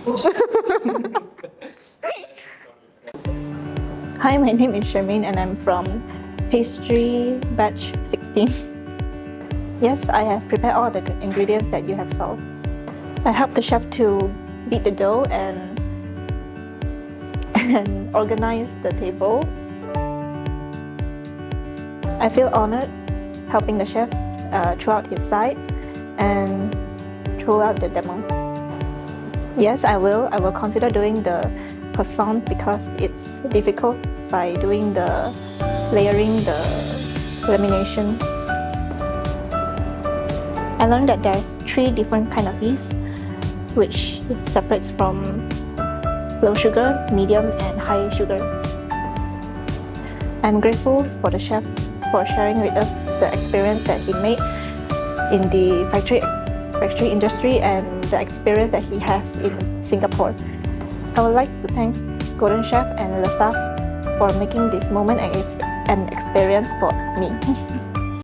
Hi, my name is Shermin and I'm from pastry batch 16. Yes, I have prepared all the ingredients that you have saw. I helped the chef to beat the dough and organize the table. I feel honored helping the chef throughout his site and throughout the demo. Yes, I will consider doing the croissant because it's difficult by doing the layering, the lamination. I learned that there's 3 different kind of yeast, which separates from low sugar, medium, and high sugar. I'm grateful for the chef for sharing with us the experience that he made in the factory industry and the experience that he has in Singapore. I would like to thank Golden Chef and Lesaffre for making this moment an experience for me.